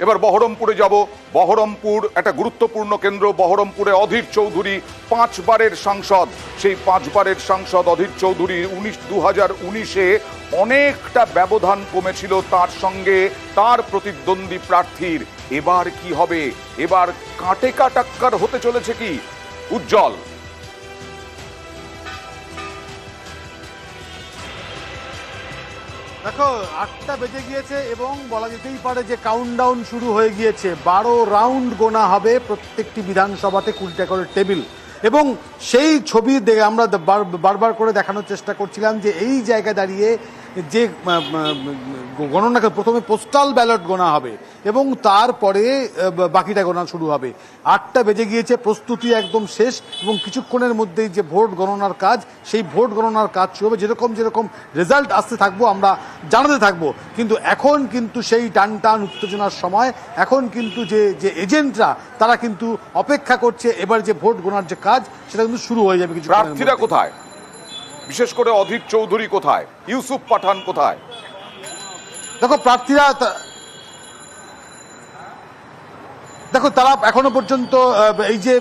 এবার বহরমপুরে যাব। বহরমপুর একটা গুরুত্বপূর্ণ কেন্দ্র। বহরমপুরে অধীর চৌধুরী 5 বারের সাংসদ। সেই 5 বারের সাংসদ অধীর চৌধুরী 2019-এ অনেকটা ব্যবধান কমেছিল তার সঙ্গে তার প্রতিদ্বন্দ্বী প্রার্থীর। এবার কি হবে? এবার কাটে কাটাক্কার হতে চলেছে কি? উজ্জ্বল। দেখো 8টা বেজে গিয়েছে এবং বলা যেতেই পারে যে কাউন্টডাউন শুরু হয়ে গিয়েছে। 12 রাউন্ড গোনা হবে প্রত্যেকটি বিধানসভাতে 20টা করে টেবিল। এবং সেই ছবি দেখে আমরা বারবার করে দেখানোর চেষ্টা করছিলাম যে এই জায়গায় দাঁড়িয়ে যে গণনাকে প্রথমে পোস্টাল ব্যালট গোনা হবে এবং তারপরে বাকিটা গোনা শুরু হবে। 8টা বেজে গিয়েছে, প্রস্তুতি একদম শেষ এবং কিছুক্ষণের মধ্যেই যে ভোট গণনার কাজ, সেই ভোট গণনার কাজ শুরু হবে। যেরকম রেজাল্ট আসতে থাকবো আমরা জানাতে থাকবো, কিন্তু এখন কিন্তু সেই টান উত্তেজনার সময়। এখন কিন্তু যে এজেন্টরা তারা কিন্তু অপেক্ষা করছে এবার যে ভোট গোনার যে কাজ সেটা কিন্তু শুরু হয়ে যাবে। কিছু প্রার্থীরা কোথায়? বিশেষ করে অধীর চৌধুরী কোথায়? ইউসুফ পাঠান কোথায়? দেখো প্রার্থীরা তারা এখনো পর্যন্ত এই যে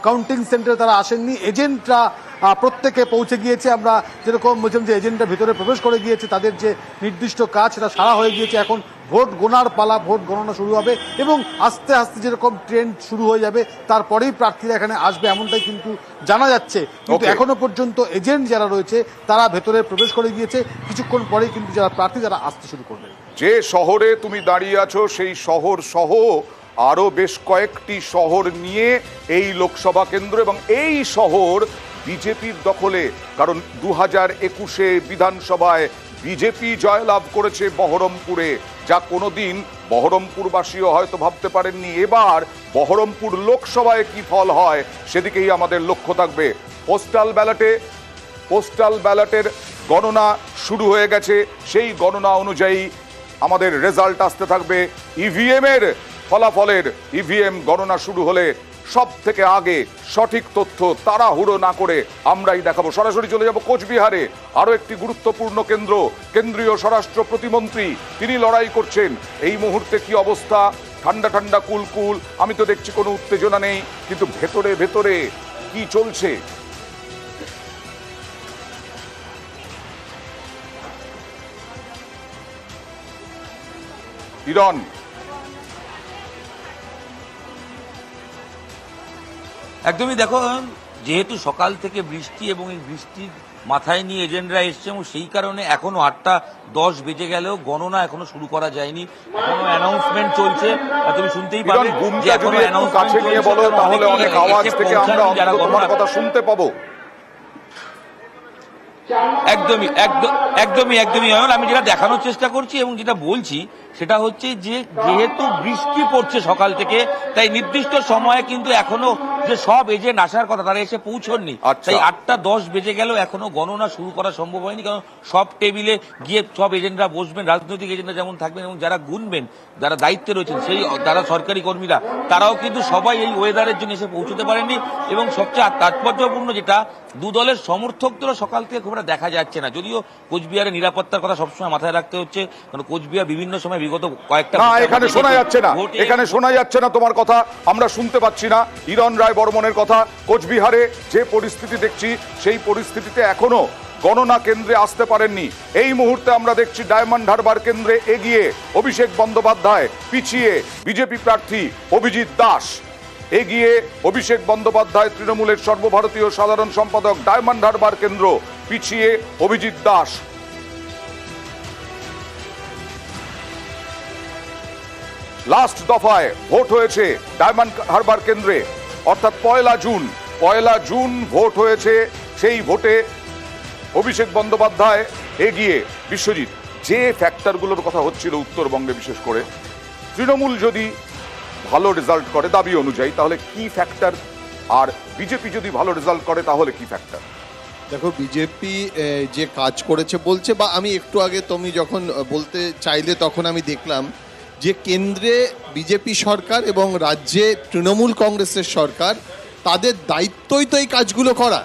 কাউন্টিং সেন্টারে তারা আসেননি। এজেন্টরা প্রত্যেকে পৌঁছে গিয়েছে। আমরা যেরকম বলছিলাম যে এজেন্টরা ভিতরে প্রবেশ করে গিয়েছে, তাদের যে নির্দিষ্ট কাজ সেটা সারা হয়ে গিয়েছে। এখন ভোট গোনার পালা, ভোট গণনা শুরু হবে এবং আস্তে আস্তে যেরকম ট্রেন্ড শুরু হয়ে যাবে তারপরেই প্রার্থীরা এখানে আসবে, এমনটাই কিন্তু জানা যাচ্ছে। কিন্তু এখনো পর্যন্ত এজেন্ট যারা রয়েছে তারা ভেতরে প্রবেশ করে গিয়েছে। কিছুক্ষণ পরেই কিন্তু যারা প্রার্থী তারা আসতে শুরু করবে। যে শহরে তুমি দাঁড়িয়ে আছো সেই শহর সহ আরো বেশ কয়েকটি শহর নিয়ে এই লোকসভা কেন্দ্র, এবং এই শহর বিজেপির দখলে। কারণ 2021-এ বিধানসভায় বিজেপি জয়লাভ করেছে বহরমপুরে, যা কোনোদিন বহরমপুরবাসীও হয়তো ভাবতে পারেননি। এবার বহরমপুর লোকসভায় কি ফল হয় সেদিকেই আমাদের লক্ষ্য থাকবে। পোস্টাল ব্যালটের গণনা শুরু হয়ে গেছে। সেই গণনা অনুযায়ী আমাদের রেজাল্ট আসতে থাকবে। ইভিএম গণনা শুরু হলে সব থেকে আগে সঠিক তথ্য তাড়াহুড়ো না করে আমরাই দেখাবো। সরাসরি চলে যাব কোচবিহারে, আরো একটি গুরুত্বপূর্ণ কেন্দ্র। কেন্দ্রীয় স্বরাষ্ট্র প্রতিমন্ত্রী তিনি লড়াই করছেন। এই মুহূর্তে কি অবস্থা? ঠান্ডা কুল। আমি তো দেখছি কোনো উত্তেজনা নেই, কিন্তু ভেতরে ভেতরে কি চলছে? ইরন, একদমই। দেখো, যেহেতু সকাল থেকে বৃষ্টি এবং এই বৃষ্টির মাথায় নিয়ে এজেন্টরা এসছে এবং সেই কারণে এখনো 8:10 বেজে গেলেও গণনা এখনো শুরু করা যায়নি। এখনো অ্যানাউন্সমেন্ট চলছে। তুমি শুনতেই পাবে যে এখনো কাছে নিয়ে বলো, তাহলে অনেক আওয়াজ থেকে আমরা তোমার কথা শুনতে পাবো। একদমই আমি যেটা দেখানোর চেষ্টা করছি এবং যেটা বলছি সেটা হচ্ছে যে যেহেতু বৃষ্টি পড়ছে সকাল থেকে, তাই নির্দিষ্ট সময়ে কিন্তু এখনো যে সব এজেন্ট আসার কথা তারা এসে পৌঁছননি। তাই 8:10 বেজে গেলেও এখনো গণনা শুরু করা সম্ভব হয়নি, কারণ সব টেবিলে গিয়ে সব এজেন্টরা বসবেন। রাজনৈতিক এজেন্টরা যেমন থাকবেন এবং যারা গুনবেন, যারা দায়িত্বে রয়েছেন, সেই যারা সরকারি কর্মীরা, তারাও কিন্তু সবাই এই ওয়েদারের জন্য এসে পৌঁছতে পারেননি। এবং সবচেয়ে তাৎপর্যপূর্ণ যেটা, দু দলের সমর্থকদেরও সকাল থেকে খুব একটা দেখা যাচ্ছে না। যদিও কোচবিহারের নিরাপত্তার কথা সবসময় মাথায় রাখতে হচ্ছে, কারণ কোচবিহার বিভিন্ন সময় বিগত কয়েকটা এখানে শোনা যাচ্ছে না তোমার কথা, আমরা শুনতে পাচ্ছি না হিরণ রায় বর্মনের কথা। কোচবিহারে যে পরিস্থিতি দেখছি সেই পরিস্থিতিতে এখনো গণনা কেন্দ্রে আসতে পারেননি। এই মুহূর্তে আমরা দেখছি ডায়মন্ড হারবার কেন্দ্রে এগিয়ে অভিষেক বন্দ্যোপাধ্যায়, পিছিয়ে বিজেপি প্রার্থী অভিজিৎ দাস। এগিয়ে অভিষেক বন্দ্যোপাধ্যায়, তৃণমূলের সর্বভারতীয় সাধারণ সম্পাদক। ডায়মন্ড হারবার কেন্দ্র, পিছিয়ে অভিজিৎ দাস। লাস্ট দফায় ভোট হয়েছে ডায়মন্ড হারবার কেন্দ্রে, অর্থাৎ 1 জুন ভোট হয়েছে। সেই ভোটে অভিষেক বন্দ্যোপাধ্যায় এগিয়ে। বিশ্বজিৎ, যে ফ্যাক্টরগুলোর কথা হচ্ছিল উত্তরবঙ্গে, বিশেষ করে তৃণমূল যদি ভালো রেজাল্ট করে দাবি অনুযায়ী, তাহলে কি ফ্যাক্টর? আর বিজেপি যদি ভালো রেজাল্ট করে তাহলে কি ফ্যাক্টর? দেখো, বিজেপি যে কাজ করেছে বলছে, বা আমি একটু আগে তুমি যখন বলতে চাইলে তখন আমি দেখলাম যে কেন্দ্রে বিজেপি সরকার এবং রাজ্যে তৃণমূল কংগ্রেসের সরকার, তাদের দায়িত্বই তো এই কাজগুলো করা।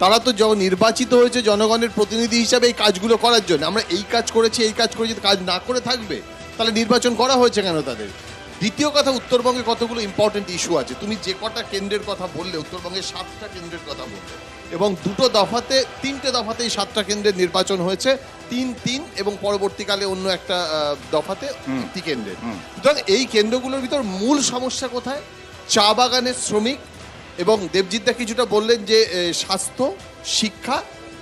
তারা তো নির্বাচিত হয়েছে জনগণের প্রতিনিধি হিসাবে এই কাজগুলো করার জন্য। আমরা এই কাজ করেছি, কাজ না করে থাকবে। তাহলে নির্বাচন করা হয়েছে কেন তাদের? দ্বিতীয় কথা, উত্তরবঙ্গে কতগুলো ইম্পর্টেন্ট ইস্যু আছে। তুমি যে কটা কেন্দ্রের কথা বললে, উত্তরবঙ্গের 7টা কেন্দ্রের কথা বললে, এবং 3টে দফাতেই 7টা কেন্দ্রের নির্বাচন হয়েছে, 3 এবং পরবর্তীকালে অন্য একটা দফাতে একটি কেন্দ্রের। সুতরাং এই কেন্দ্রগুলোর ভিতর মূল সমস্যা কোথায়? চা বাগানের শ্রমিক, এবং দেবজিৎদা কিছুটা বললেন যে স্বাস্থ্য, শিক্ষা,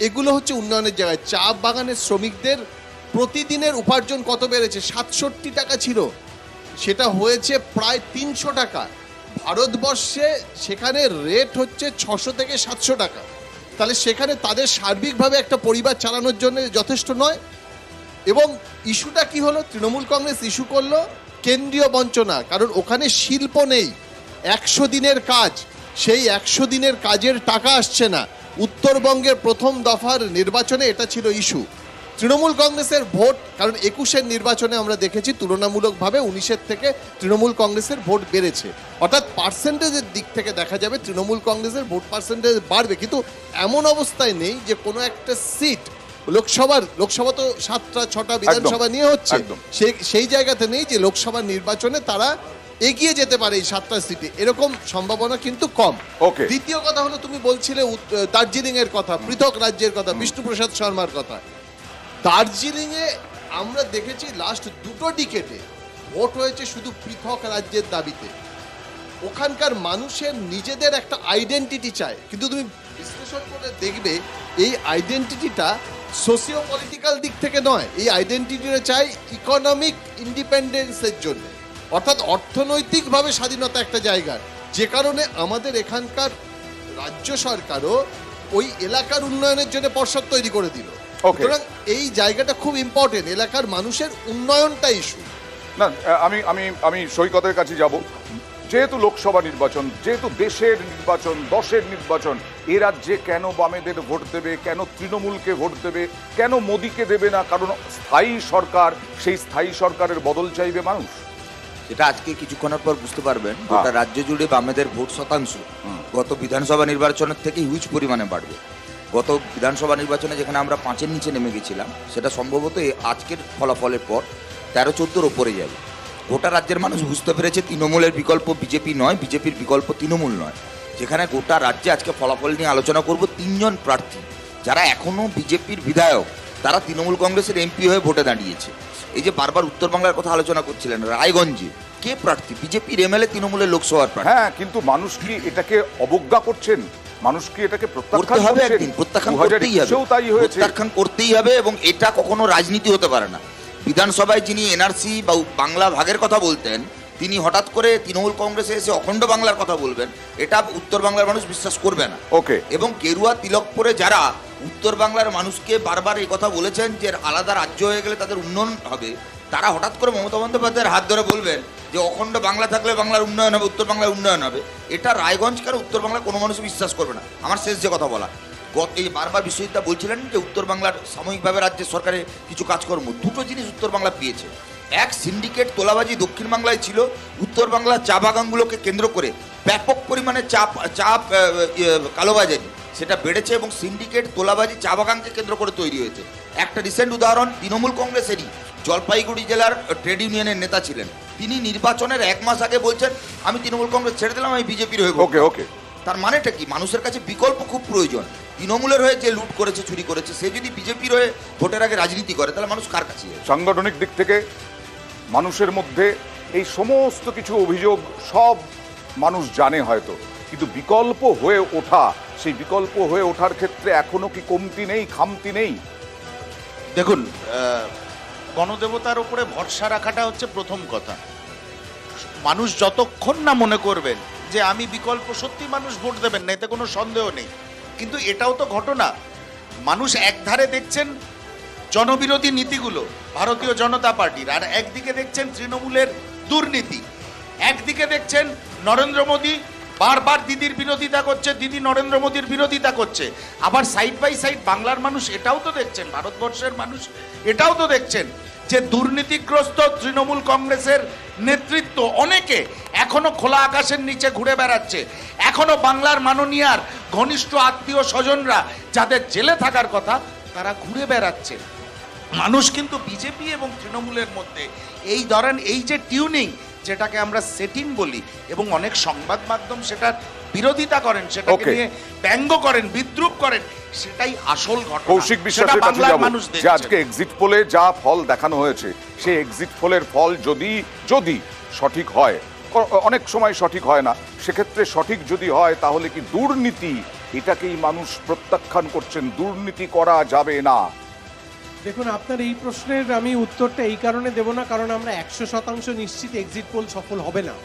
এগুলো হচ্ছে উন্নয়নের জায়গায়। চা বাগানের শ্রমিকদের প্রতিদিনের উপার্জন কত বেড়েছে? 67 টাকা ছিল, সেটা হয়েছে প্রায় 300 টাকা। ভারতবর্ষে সেখানে রেট হচ্ছে 600 থেকে 700 টাকা। তাহলে সেখানে তাদের সার্বিকভাবে একটা পরিবার চালানোর জন্য যথেষ্ট নয়। এবং ইস্যুটা কি হলো? তৃণমূল কংগ্রেস ইস্যু করলো কেন্দ্রীয় বঞ্চনা, কারণ ওখানে শিল্প নেই। 100 দিনের কাজ, সেই 100 দিনের কাজের টাকা আসছে না। উত্তরবঙ্গের প্রথম দফার নির্বাচনে এটা ছিল ইস্যু। তৃণমূল কংগ্রেসের ভোট, কারণ 21-এর নির্বাচনে আমরা দেখেছি তুলনামূলকভাবে 19-এর থেকে তৃণমূল কংগ্রেসের ভোট বেড়েছে। অর্থাৎ পার্সেন্টেজের দিক থেকে দেখা যাবে তৃণমূল কংগ্রেসের ভোট পার্সেন্টেজ বাড়বে, কিন্তু এমন অবস্থায় নেই যে কোনো একটা সিট লোকসভা তো 7টা-6টা বিধানসভা নিয়ে হচ্ছে, সেই জায়গাতে নেই যে লোকসভা নির্বাচনে তারা এগিয়ে যেতে পারে এই 7টা সিটে, এরকম সম্ভাবনা কিন্তু কম। দ্বিতীয় কথা হলো, তুমি বলছিলে দার্জিলিং এর কথা, পৃথক রাজ্যের কথা, বিষ্ণুপ্রসাদ শর্মার কথা। দার্জিলিং এ আমরা দেখেছি লাস্ট 2 ডিকেডে ভোট হয়েছে শুধু পৃথক রাজ্যের দাবিতে। ওখানকার মানুষের নিজেদের একটা আইডেন্টিটি চায়, কিন্তু তুমি বিশ্লেষণ করে দেখবে এই আইডেন্টিটিটা সোশিও পলিটিক্যাল দিক থেকে নয়, এই আইডেন্টিটিটা চাই ইকোনমিক ইন্ডিপেন্ডেন্সের জন্য, অর্থাৎ অর্থনৈতিকভাবে স্বাধীনতা একটা জায়গা। যে কারণে আমাদের এখানকার রাজ্য সরকারও ওই এলাকার উন্নয়নের জন্য পর্ষদ তৈরি করে দিল। সুতরাং এই জায়গাটা খুব ইম্পর্টেন্ট, এলাকার মানুষের উন্নয়নটা ইস্যু। না, আমি সৈকতের কাছে যাব। যেহেতু লোকসভা নির্বাচন, যেহেতু দেশের নির্বাচন, 10-এর নির্বাচন, এ রাজ্যে কেন বামেদের ভোট দেবে, কেন তৃণমূলকে ভোট দেবে, কেন মোদীকে দেবে না? কারণ স্থায়ী সরকার, সেই স্থায়ী সরকারের বদল চাইবে মানুষ। এটা আজকে কিছুক্ষণের পর বুঝতে পারবেন। গোটা রাজ্য জুড়ে বামেদের ভোট শতাংশ গত বিধানসভা নির্বাচনের থেকে হিউজ পরিমাণে বাড়বে। গত বিধানসভা নির্বাচনে যেখানে আমরা 5-এর নিচে নেমে গেছিলাম, সেটা সম্ভবত আজকের ফলাফলের পর 13-14 ওপরে যাবে। গোটা রাজ্যের মানুষ বুঝতে পেরেছে তৃণমূলের বিকল্প বিজেপি নয়, বিজেপির বিকল্প তৃণমূল নয়। যেখানে গোটা রাজ্যে আজকে ফলাফল নিয়ে আলোচনা করব, 3 জন প্রার্থী যারা এখনও বিজেপির বিধায়ক, তারা তৃণমূল কংগ্রেসের এমপি হয়ে ভোটে দাঁড়িয়েছে। এই যে বারবার উত্তরবাংলার কথা আলোচনা করছিলেন, রায়গঞ্জে কে প্রার্থী? বিজেপির এমএলএ, তৃণমূলের লোকসভার প্রার্থী। হ্যাঁ, কিন্তু মানুষ কি এটাকে অবজ্ঞা করছেন? মানুষ কি এটাকে প্রত্যাখ্যান হবে? করছেন? একদিন প্রত্যাখ্যান করতেই হবে, তাই হয়েছে, প্রত্যাখ্যান করতেই হবে। এবং এটা কখনো রাজনীতি হতে পারে না। বিধানসভায় যিনি এনআরসি বা বাংলা ভাগের কথা বলতেন, তিনি হঠাৎ করে তৃণমূল কংগ্রেসে এসে অখণ্ড বাংলার কথা বলবেন, এটা উত্তর বাংলার মানুষ বিশ্বাস করবে না। এবং গেরুয়া তিলক পরে যারা উত্তর বাংলার মানুষকে বারবার এই কথা বলেছেন যে আলাদা রাজ্য হয়ে গেলে তাদের উন্নয়ন হবে, তারা হঠাৎ করে মমতা বন্দ্যোপাধ্যায়ের হাত ধরে বলবেন যে অখণ্ড বাংলা থাকলে বাংলার উন্নয়ন হবে, উত্তর বাংলার উন্নয়ন হবে। এটা রায়গঞ্জকার উত্তর বাংলা কোনো মানুষ বিশ্বাস করবে না। আমার শেষ যে কথা বলা, এই বারবার বিশ্বজিৎদা বলছিলেন যে উত্তর বাংলার সাময়িকভাবে রাজ্যের সরকারের কিছু কাজকর্ম, 2টো জিনিস উত্তর বাংলা পেয়েছে। এক, সিন্ডিকেট তোলাবাজি দক্ষিণ বাংলায় ছিল, উত্তর বাংলার চা বাগানগুলোকে কেন্দ্র করে ব্যাপক পরিমাণে চাপ কালোবাজারি সেটা বেড়েছে, এবং সিন্ডিকেট তোলাবাজি চা বাগানকে কেন্দ্র করে তৈরি হয়েছে। একটা রিসেন্ট উদাহরণ, তৃণমূল কংগ্রেসেরই জলপাইগুড়ি জেলার ট্রেড ইউনিয়নের নেতা ছিলেন, তিনি নির্বাচনের 1 মাস আগে বলছেন আমি তৃণমূল কংগ্রেস ছেড়ে দিলাম, আমি বিজেপির হয়ে। তার মানেটা কি? মানুষের কাছে বিকল্প খুব প্রয়োজন। তৃণমূলের হয়ে যে লুট করেছে, চুরি করেছে, সে যদি বিজেপির হয়ে ভোটের আগে রাজনীতি করে, তাহলে মানুষ কার কাছে যাবে? সাংগঠনিক দিক থেকে মানুষের মধ্যে এই সমস্ত কিছু অভিযোগ সব মানুষ জানে হয়তো, কিন্তু বিকল্প হয়ে ওঠা, সেই বিকল্প হয়ে ওঠার ক্ষেত্রে এখনো কি কমতি নেই, খামতি নেই? দেখুন, গণদেবতার উপরে ভরসা রাখাটা হচ্ছে প্রথম কথা। মানুষ যতক্ষণ না মনে করবেন যে আমি বিকল্প, সত্যি মানুষ ভোট দেবেন না, এতে কোনো সন্দেহ নেই। কিন্তু এটাও তো ঘটনা, মানুষ একধারে দেখছেন জনবিরোধী নীতিগুলো ভারতীয় জনতা পার্টির, আর একদিকে দেখছেন তৃণমূলের দুর্নীতি, একদিকে দেখছেন নরেন্দ্র মোদী বারবার দিদির বিরোধিতা করছে, দিদি নরেন্দ্র মোদীর বিরোধিতা করছে। আবার সাইড বাই সাইড বাংলার মানুষ এটাও তো দেখছেন, ভারতবর্ষের মানুষ এটাও তো দেখছেন যে দুর্নীতিগ্রস্ত তৃণমূল কংগ্রেসের নেতৃত্ব অনেকে এখনো খোলা আকাশের নিচে ঘুরে বেড়াচ্ছে, এখনো বাংলার মাননীয়ার ঘনিষ্ঠ আত্মীয় স্বজনরা যাদের জেলে থাকার কথা, তারা ঘুরে বেড়াচ্ছে। মানুষ কিন্তু বিজেপি এবং তৃণমূলের মধ্যে এই ধরেন এই যে টিউনিং, যেটাকে আমরা সেটিং বলি, এবং অনেক সংবাদ মাধ্যম সেটার বিরোধিতা করেন, সেটাকে Okay. নিয়ে ব্যঙ্গ করেন, বিদ্রুপ করেন, সেটাই আসল ঘটনা। কৌশিক বিশ্বাসের সেটা কাছে বাংলার যাব মানুষ যে দেখছে। আজকে এক্সিট পোলে যা ফল দেখানো হয়েছে সেই এক্সিট পোলের ফল যদি সঠিক হয়, অনেক সময় সঠিক হয় না, সেক্ষেত্রে সঠিক যদি হয় তাহলে কি দুর্নীতি এটাকেই মানুষ প্রত্যাখ্যান করছেন, দুর্নীতি করা যাবে না? দেখুন, আপনার এই প্রশ্নের আমি উত্তরটা এই কারণে দেব না, কারণ আমরা 100% নিশ্চিত এক্সিট পোল সফল হবে না।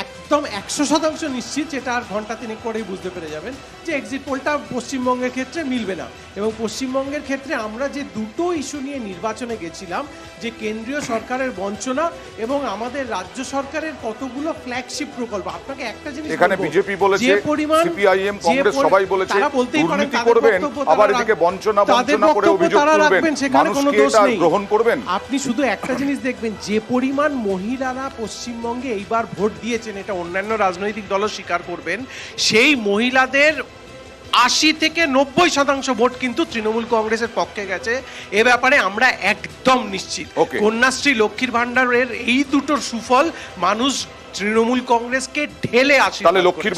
একদম 100% নিশ্চিত, যেটা আর ঘন্টা তিনেক পরেই বুঝতে পেরে যাবেন যে এক্সিট পোলটা পশ্চিমবঙ্গের ক্ষেত্রে মিলবে না। এবং পশ্চিমবঙ্গের ক্ষেত্রে আমরা যে দুটো ইস্যু নিয়ে নির্বাচনে গেছিলাম, যে কেন্দ্রীয় সরকারের বঞ্চনা এবং আমাদের রাজ্য সরকারের কতগুলো ফ্ল্যাগশিপ প্রকল্প, আপনাকে একটা জিনিস এখানে বলবো, বিজেপি বলেছে, যে পরিমাণ সিপিআইএম, কংগ্রেস সবাই বলেছে তারা বলতেই পারেন, দুর্নীতি তাদের করবেন, বক্তব্য আবার তারা এদিকে বঞ্চনা তাদের করে বক্তব্য অভিযোগ তারা করবেন, রাখবেন, সেখানে মানুষ কোনো কি দোষ এটা নেই। গ্রহণ করবেন? আপনি শুধু একটা জিনিস দেখবেন, যে পরিমাণ মহিলারা পশ্চিমবঙ্গে এইবার ভোট দিয়েছেন, এটা অন্যান্য রাজনৈতিক দলও স্বীকার করবেন, সেই মহিলাদের 80 থেকে 90% ভোট কিন্তু তৃণমূল কংগ্রেসের পক্ষে গেছে। এ ব্যাপারে আমরা একদম নিশ্চিত। Okay. কন্যাশ্রী, লক্ষ্মীর ভান্ডারের এই দুটোর সুফল মানুষ তৃণমূল কংগ্রেসকে ঢেলে আসে। তাহলে লক্ষ্মীর